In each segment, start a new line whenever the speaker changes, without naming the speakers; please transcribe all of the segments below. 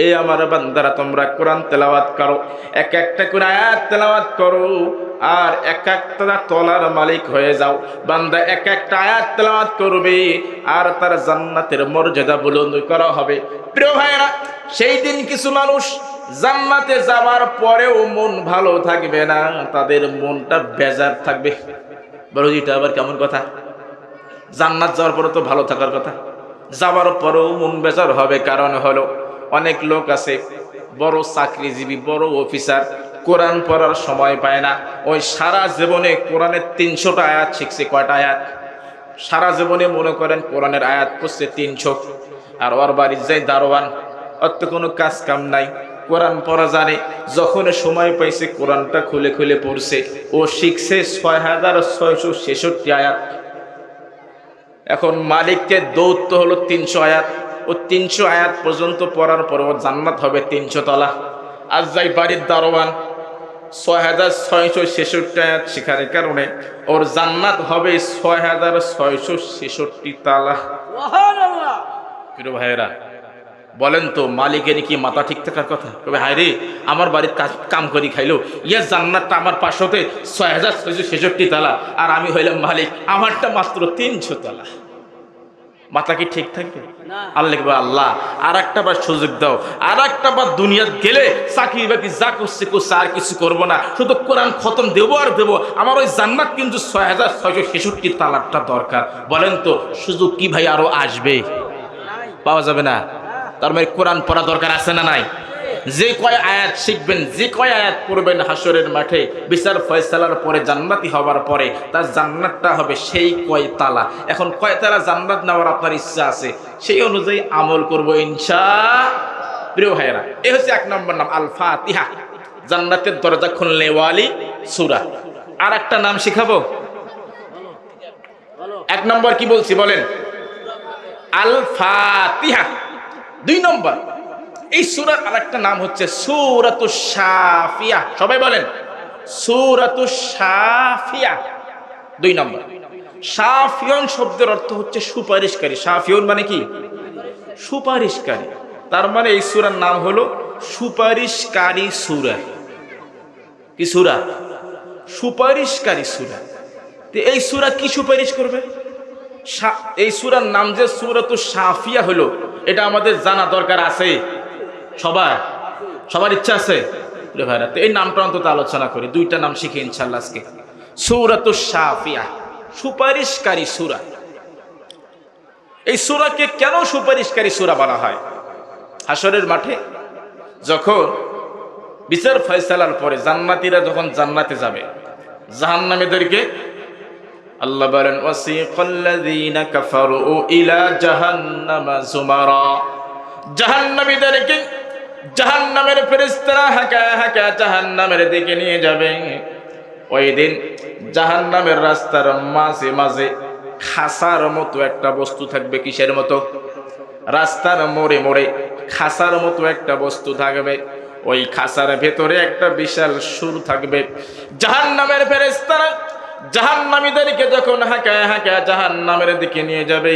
এই আমার বান্দারা তোমরা কোরআন তেলাওয়াত করো, এক একটা করে আয়াত তেলাওয়াত করো, আর এক একটা তলার মালিক হয়ে যাও। বান্দা এক একটা আয়াত তেলাওয়াত করবে আর তার জান্নাতের মর্যাদা বুলন্দ করা হবে। প্রিয় ভাইরা, সেই দিন কিছু মানুষ জান্নাতে যাওয়ার পরেও মন ভালো থাকবে না, তাদের মনটা বেজার থাকবে। বলো এটা আবার কেমন কথা? জান্নাত যাওয়ার পরে তো ভালো থাকার কথা, যাওয়ার পরেও মন বেজার হবে। কারণ হলো অনেক লোক আছে বড় চাকরিজীবী, বড় অফিসার, কোরআন পড়ার সময় পায় না। ওই সারা জীবনে কোরআনের 300টা আয়াত শিখছে। কয়টা আয়াত? সারা জীবনে মনে করেন কোরআনের আয়াত পড়ছে 300। আর ওর বাড়ির যাই দারোয়ান, অত কোনো কাজ কাম নাই, কোরআন পড়া জানে। যখন সময় পাইছে কোরআনটা খুলে খুলে পড়ছে। ও শিখছে 6666 আয়াত। এখন মালিককে দৌত্য হলো 300 আয়াত। ও 300 আয়াত পর্যন্ত পড়ার পর ও জান্নাত হবে 300 তলা। আর যাই বাড়ির দারোয়ান 6666 আয়াত শেখার কারণে ওর জান্নাত হবে 6666 তালা। সুবহানাল্লাহ। প্রিয় ভাইয়েরা, বলেন তো মালিকের কি মাথা ঠিক থাকার কথা? তবে হায় রে, আমার বাড়ির কাম করি খাইলো, ইয়ে জান্নাতটা আমার পাশতে 6666 তালা, আর আমি হইলাম মালিক, আমারটা মাত্র 300 তালা। মাথা কি ঠিক থাকবে? আল্লাহ লিখবে, আল্লাহ আর একটা বার সুযোগ দাও, আর একটা বার দুনিয়া গেলে চাকরি বাকরি যা করছে করছে, আর কিছু করবো না, শুধু কোরআন খতম দেবো আর দেবো। আমার ওই জান্নাত কিন্তু 6666 তালারটা দরকার। বলেন তো সুযোগ কি ভাই আরো আসবে? পাওয়া যাবে না? তার মানে কোরআন পড়া দরকার আছে না নাই? যে কয় আয়াত শিখবেন, যে কয় আয়াত পড়বেন, হাসরের মাঠে বিচার ফয়সালার পরে জান্নাতি হবার পরে তার জান্নাতটা হবে সেই কয় তালা। এখন কয় তালা জান্নাত নেওয়ার আপনার ইচ্ছা আছে, সেই অনুযায়ী আমল করব ইনশাআল্লাহ। প্রিয় ভাইয়েরা, এই হচ্ছে 1 নম্বর নাম আল ফাতিহা, জান্নাতের দরজা খুলনেওয়ালি সূরা। আর একটা নাম শিখাবো। 1 নম্বর কি বলছি বলেন? আল ফাতিহা। 2 নম্বর, এই সূরার আরেকটা নাম হচ্ছে সূরাতুশ শাফিয়া। সবাই বলেন সূরাতুশ শাফিয়া। 2 নম্বর, শাফিউন শব্দের অর্থ হচ্ছে সুপারিশকারী। শাফিউন মানে কি? সুপারিশকারী। তার মানে এই সূরার নাম হলো সুপারিশকারী সূরা। কি সূরা? সুপারিশকারী সূরা। তো এই সূরা কি সুপারিশ করবে? এই সূরার নাম যে সূরাতুশ শাফিয়া হলো, এটা আমাদের জানা দরকার আছে। সবার ইচ্ছা আছে? ভাইরা, তো এই নামটা অন্তত আলোচনা করি। 2টা নাম শিখে ইনশাআল্লাহ আজকে। সূরাতুশ শাফিয়া, সুপারিশকারী সূরা। এই সূরাকে কেন সুপারিশকারী সূরা বলা হয়? হাসরের মাঠে যখন বিচার ফয়সালার পরে জান্নাতীরা যখন জান্নাতে যাবে, জাহান্নামীদেরকে আল্লাহ বলেন ওয়াসিকাল্লাযীনা কাফারু ইলা জাহান্নামা যুমারা, জাহান্নামীদেরকে জাহান্নামের ফেরেশতারা হাঁকা হাঁকা জাহান্নামের দিকে নিয়ে যাবে। ওই দিন জাহান্নামের রাস্তার মাঝে মাঝে খাসার মতো একটা বস্তু থাকবে। কিসের মতো? রাস্তার মোড়ে মোড়ে খাসার মতো একটা বস্তু থাকবে। ওই খাসার ভেতরে একটা বিশাল সুর থাকবে। জাহান্নামের ফেরেশতারা জাহান্নামীদেরকে যখন হাঁকায় হাঁকায় জাহান্নামের দিকে নিয়ে যাবে,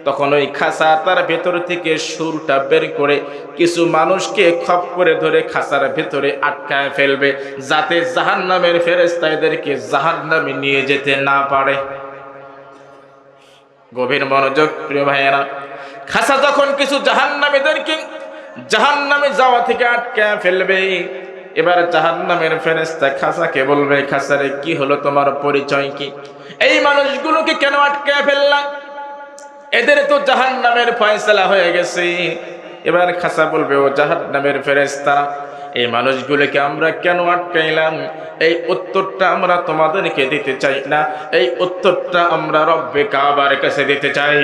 তখন ওই খাসা তার ভেতর থেকে সুরটা বের করে কিছু মানুষকে খপ করে ধরে খাসার ভেতরে আটকায় ফেলবে, যাতে জাহান্নামের ফেরেশতা এদেরকে জাহান্নামে নিয়ে যেতে না পারে। গভীর মনোযোগ প্রিয় ভাইয়েরা, খাসা যখন কিছু জাহান্নামীদেরকে জাহান্নামে যাওয়া থেকে আটকায় ফেলবে, এবার জাহান্নামের ফেরেশতা খাসাকে বলবে, খাসারে কি হলো, তোমার পরিচয় কি? এই মানুষগুলোকে কেন আটকায় ফেললা? এদের তো জাহান্নামের ফয়সালা হয়ে গেছে। এবার খাসা বলবে, ও জাহান্নামের ফেরেশতা, এই মানুষগুলোকে আমরা কেন আটকাইলাম, এই উত্তরটা আমরা তোমাদেরকে দিতে চাই না, এই উত্তরটা আমরা রব্বে কাবার কাছে দিতে চাই।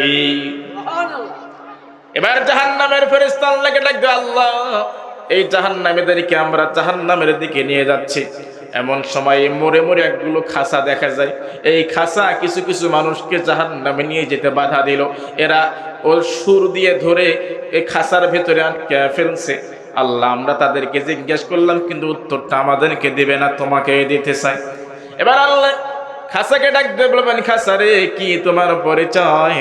এবার জাহান্নামের ফেরেশতা আল্লাহকে ডাকবে, আল্লাহ এই জাহান্নামীদেরকে আমরা জাহান্নামের দিকে নিয়ে যাচ্ছি। এমন সময় মোড়ে মোড়ে একগুলো খাসা দেখা যায়। এই খাসা কিছু কিছু মানুষকে জাহান্নামে নিয়ে যেতে বাধা দিল। এরা ওর সুর দিয়ে ধরে এই খাসার ভেতরে আটকে ফেলছে। আল্লাহ আমরা তাদেরকে জিজ্ঞেস করলাম, কিন্তু উত্তরটা আমাদেরকে দিবে না, তোমাকে দিতে চাই। এবার আল্লাহ খাসাকে ডাকতে বলবেন, খাসারে কি তোমার পরিচয়?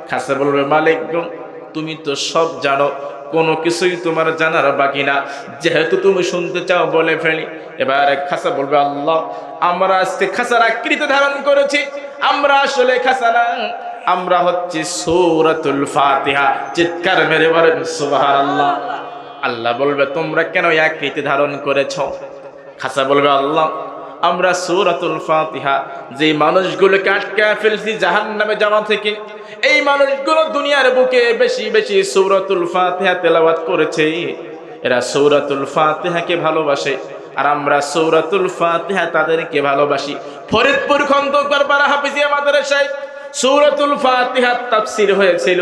খাসা বলবে, মালিক গো তুমি তো সব জানো, কোনো কিছুই তোমার জানার বাকি না। যেহেতু তুমি শুনতে চাও বলে ফেলি। এবার খাসা বলবে, আল্লাহ আমরা আজকে খাসার আকৃতি ধারণ করেছি, আমরা আসলে খাসা না, আমরা হচ্ছে সূরাতুল ফাতিহা। চিৎকার মেরে বলেন সুবহানাল্লাহ। আল্লাহ বলবে, তোমরা কেন এই আকৃতি ধারণ করেছো? খাসা বলবে, আল্লাহ আমরা সূরাতুল ফাতিহা, যে মানুষগুলোকে আটকায় ফেলছি জাহান্নামে যাওয়া থেকে, এই মানুষগুলো দুনিয়ার বুকে বেশি বেশি সূরাতুল ফাতিহা তেলাওয়াত করেছে, এরা সূরাতুল ফাতিহাকে ভালোবাসে, আর আমরা সূরাতুল ফাতিহা তাদেরকে ভালোবাসি। ফরিদপুর খন্দকার পাড়া হাফিজিয়া মাদ্রাসায় সূরাতুল ফাতিহার তাফসীর হয়েছিল।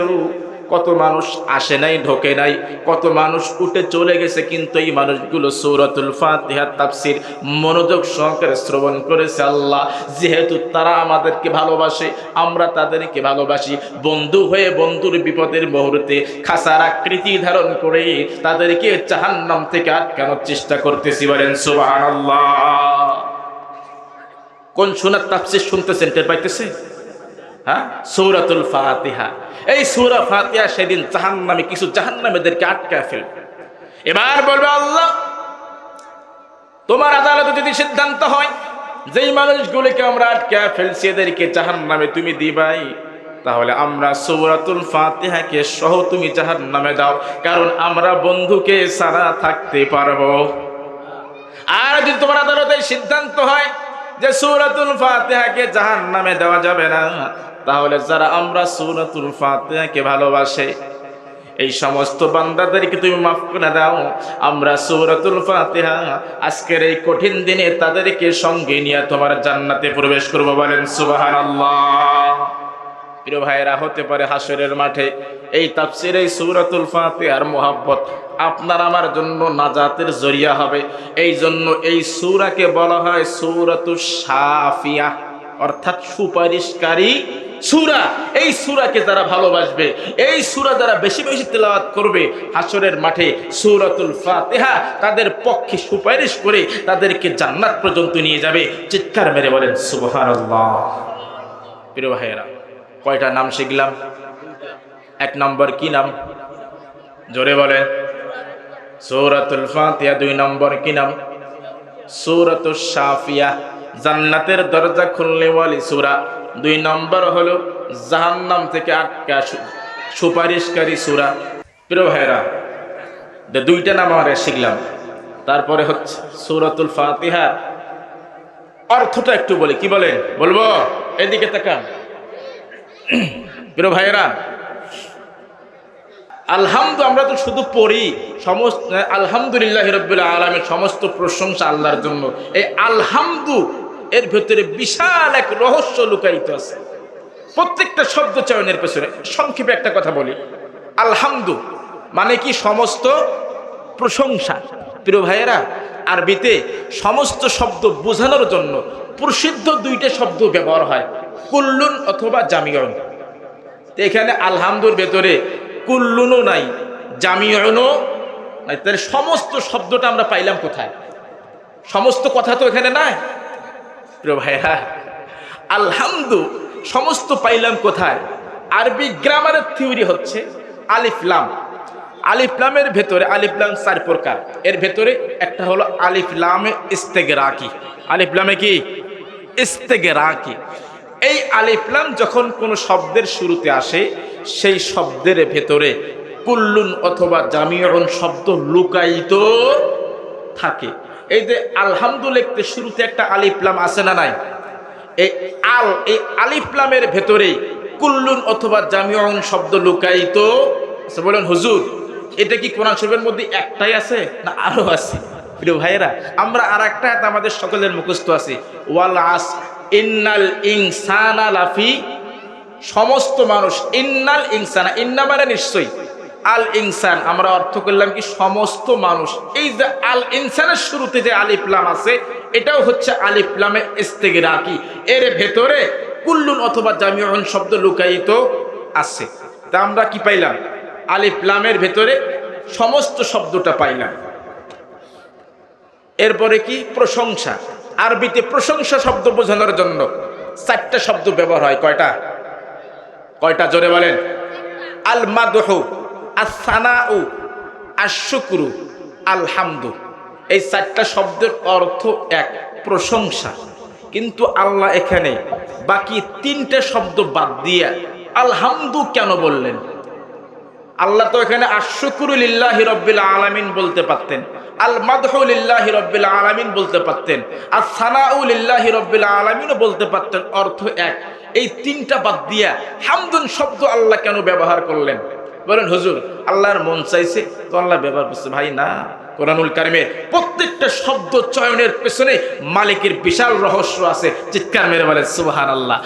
কত মানুষ আসে নাই, ঢোকে নাই, কত মানুষ উঠে চলে গেছে, কিন্তু এই মানুষগুলো সূরাতুল ফাতিহার তাফসীর মনোযোগ সহকারে শ্রবণ করেছে। আল্লাহ যেহেতু তারা আমাদেরকে ভালোবাসে, আমরা তাদেরকে ভালোবাসি, বন্ধু হয়ে বন্ধুর বিপদের মুহূর্তে খাসার আকৃতি ধারণ করে তাদেরকে জাহান্নাম থেকে আটকানোর চেষ্টা করতেছি। বলেন সুবহানাল্লাহ। কোন সূরার তাফসীর শুনতেছেন, টের পাইতেছে? হ্যাঁ, সূরাতুল ফাতিহা। এই সূরা ফাতিহা সেদিন জাহান্নামে কিছু জাহান্নামীদেরকে আটকায় ফেলবে। এবার বলবে, আল্লাহ তোমার আদালতে যদি সিদ্ধান্ত হয় যেই মানুষগুলোকে আমরা আটকায় ফেলছি এদেরকে জাহান্নামে তুমি দিবাই, তাহলে আমরা সূরাতুল ফাতিহাকে সহ তুমি জাহান্নামে দাও, কারণ আমরা বন্ধুকে ছাড়া থাকতে পারবো। আর যদি তোমার আদালতে সিদ্ধান্ত হয় যে সূরাতুল ফাতিহাকে জাহান্নামে দেওয়া যাবে না, তাহলে যারা আমরা সূরাতুল ফাতিহাকে ভালোবাসে এই সমস্ত বান্দাদেরকে তুমি মাফ করে দাও। আমরা সূরাতুল ফাতিহা আজকের এই কঠিন দিনে তাদেরকে সঙ্গে নিয়ে তোমার জান্নাতে প্রবেশ করব। বলেন সুবহানাল্লাহ। প্রিয় ভাইরা, হতে পারে হাসরের মাঠে এই তাফসীর এই সূরাতুল ফাতিহার মুহাব্বত আপনার আমার জন্য নাজাতের জরিয়া হবে। এই জন্য এই সূরাকে বলা হয় সূরাতুশ শাফিয়া, অর্থাৎ সুপারিশকারী সূরা। এই সূরাকে যারা ভালোবাসবে, এই সূরা যারা বেশি বেশি তেলাওয়াত করবে, হাসরের মাঠে সূরাতুল ফাতিহা তাদের পক্ষে সুপারিশ করে তাদেরকে জান্নাত পর্যন্ত নিয়ে যাবে। চিৎকার মেরে বলেন সুবহানাল্লাহ। প্রিয় ভাইয়েরা, কয়টা নাম শিখলাম? এক নম্বর কি নাম? জোরে বলেন। সূরাতুল ফাতিহা। দুই নম্বর কি নাম? সূরাতুশ শাফিয়া, জান্নাতের দরজা খুলনে ওয়ালি সূরা। দুই নম্বর হলো জাহান্নাম থেকে আটকা সুপারিশকারী সূরা। প্রিয় ভাইরা, দুইটা নাম আমরা শিখলাম। তারপরে হচ্ছে সূরাতুল ফাতিহার অর্থটা একটু বলি। কি বলেন? বলবো? এদিকে তাকান। প্রিয় ভাইরা, আলহামদু আমরা তো শুধু পড়ি, সমস্ত আলহামদুলিল্লাহি রাব্বিল আলামিন, সমস্ত প্রশংসা আল্লাহর জন্য। এই আলহামদু এর ভেতরে বিশাল এক রহস্য লুকায়িত আছে। প্রত্যেকটা শব্দ চয়নের পেছনে সংক্ষেপে একটা কথা বলি। আলহামদু মানে কি? সমস্ত প্রশংসা। প্রিয় ভাইয়েরা, আরবিতে সমস্ত শব্দ বোঝানোর জন্য প্রসিদ্ধ দুইটা শব্দ ব্যবহার হয়, কুল্লুন অথবা জামিউন। এখানে আলহামদুর ভেতরে কুল্লুনও নাই, জামিউনও নাই, তাহলে সমস্ত শব্দটা আমরা পাইলাম কোথায়? সমস্ত কথা তো এখানে নাই। প্রিয় ভাইরা, আলহামদু সমস্ত পাইলাম কোথায়? আরবি গ্রামারের থিওরি হচ্ছে আলিফ লাম। আলিফ লামের ভেতরে আলিফ লাম চার প্রকার। এর ভেতরে একটা হলো আলিফ লামে ইস্তেগরাকি। আলিফ লামে কি? ইস্তেগরাকি। এই আলিফ লাম যখন কোনো শব্দের শুরুতে আসে, সেই শব্দের ভেতরে কুল্লুন অথবা জামিউন শব্দ লুকায়িত থাকে। এই যে আলহামদু লিখতে শুরুতে একটা আলিফ লাম আছে না নাই? এই আলিফ লামের ভেতরে কুল্লুন অথবা জামিউন শব্দ লুকায়িত আছে। বলেন হুজুর, এটা কি কোরআন শরীফের মধ্যে একটাই আছে না আরো আছে? প্রিয় ভাইয়েরা, আমরা আর একটা আমাদের সকলের মুখস্থ আছে, ওয়াল আস ইন্নাল ইনসানা লাফি। সমস্ত মানুষ, ইন্নাল ইনসানা, ইন্না মানে নিশ্চয়ই, আল ইনসান আমরা অর্থ করলাম কি? সমস্ত মানুষ। এই যে আল ইনসানের শুরুতে যে আলিফ লাম আছে, এটাও হচ্ছে আলিফ লামে ইস্তেগরাকি। এর ভেতরে কুল্লুন অথবা জামিউন শব্দ লুকায়িত আছে। তা আমরা কি পাইলাম? আলিফ লামের ভেতরে সমস্ত শব্দটা পাইলাম। এরপরে কি? প্রশংসা। আরবিতে প্রশংসা শব্দ বোঝানোর জন্য চারটা শব্দ ব্যবহার হয়। কয়টা? কয়টা? জোরে বলেন। আল মাদহু, আস সানাউ, আশ-শুকরু, আলহামদু, এই চারটা শব্দের অর্থ এক, প্রশংসা। কিন্তু আল্লাহ এখানে বাকি তিনটা শব্দ বাদ দিয়ে আলহামদু কেন বললেন? আল্লাহ তো এখানে আশ-শুকরু লিল্লাহি রাব্বিল আলামিন বলতে পারতেন, আল মাদহু লিল্লাহি রাব্বিল আলামিন বলতে পারতেন, আস-সানাউ লিল্লাহি রাব্বিল আলামিনও বলতে পারতেন, অর্থ এক। এই তিনটা বাদ দিয়া হামদুন শব্দ আল্লাহ কেন ব্যবহার করলেন? বলেন হুজুর আল্লাহর মন চাইছে তো আল্লাহ ব্যবহার করছে। ভাই না, কোরআনুল কারিমের প্রত্যেকটা শব্দ চয়নের পেছনে মালিকের বিশাল রহস্য আছে। চিৎকার মেরে বলেন সুবহানাল্লাহ।